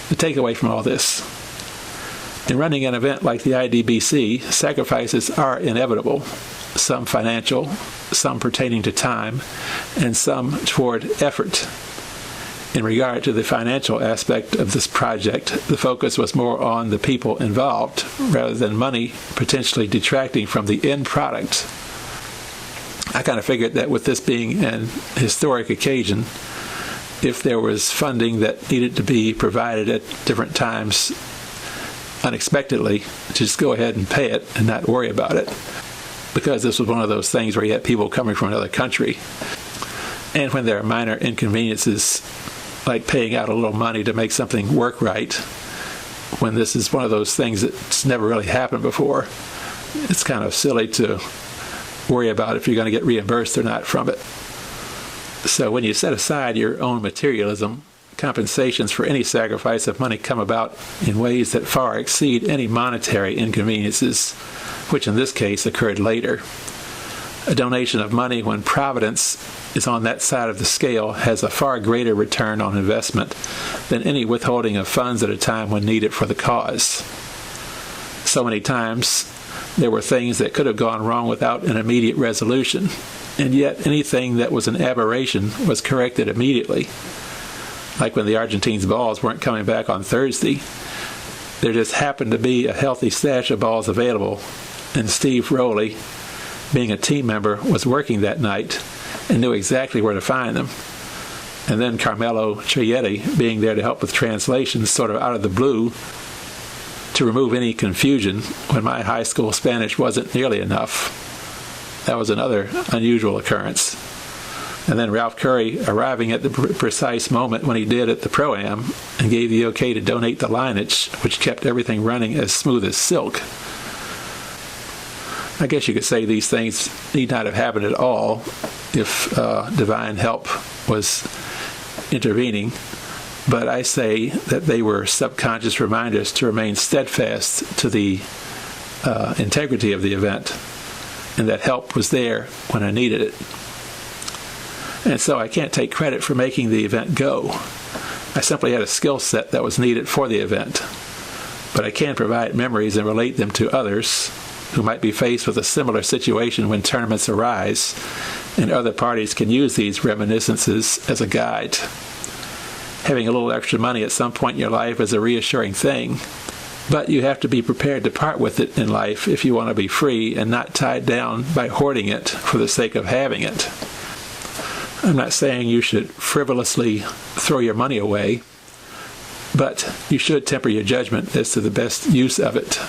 The takeaway from all this: in running an event like the IDBC, sacrifices are inevitable, some financial, some pertaining to time, and some toward effort. In regard to the financial aspect of this project, the focus was more on the people involved rather than money potentially detracting from the end product. I kind of figured that with this being an historic occasion, if there was funding that needed to be provided at different times unexpectedly, to just go ahead and pay it and not worry about it, because this was one of those things where you had people coming from another country. And when there are minor inconveniences, like paying out a little money to make something work right, when this is one of those things that's never really happened before, it's kind of silly to worry about if you're going to get reimbursed or not from it. So when you set aside your own materialism, compensations for any sacrifice of money come about in ways that far exceed any monetary inconveniences, which in this case occurred later. A donation of money when providence is on that side of the scale has a far greater return on investment than any withholding of funds at a time when needed for the cause. So many times there were things that could have gone wrong without an immediate resolution, and yet anything that was an aberration was corrected immediately. Like when the Argentines' balls weren't coming back on Thursday, there just happened to be a healthy stash of balls available, and Steve Rowley, being a team member, was working that night and knew exactly where to find them. And then Carmelo Trietti, being there to help with translations sort of out of the blue, to remove any confusion when my high school Spanish wasn't nearly enough. That was another unusual occurrence. And then Ralph Curry arriving at the precise moment when he did at the Pro-Am and gave the okay to donate the lineage, which kept everything running as smooth as silk. I guess you could say these things need not have happened at all if divine help was intervening, but I say that they were subconscious reminders to remain steadfast to the integrity of the event, and that help was there when I needed it. And so I can't take credit for making the event go. I simply had a skill set that was needed for the event. But I can provide memories and relate them to others who might be faced with a similar situation when tournaments arise, and other parties can use these reminiscences as a guide. Having a little extra money at some point in your life is a reassuring thing, but you have to be prepared to part with it in life if you want to be free and not tied down by hoarding it for the sake of having it. I'm not saying you should frivolously throw your money away, but you should temper your judgment as to the best use of it.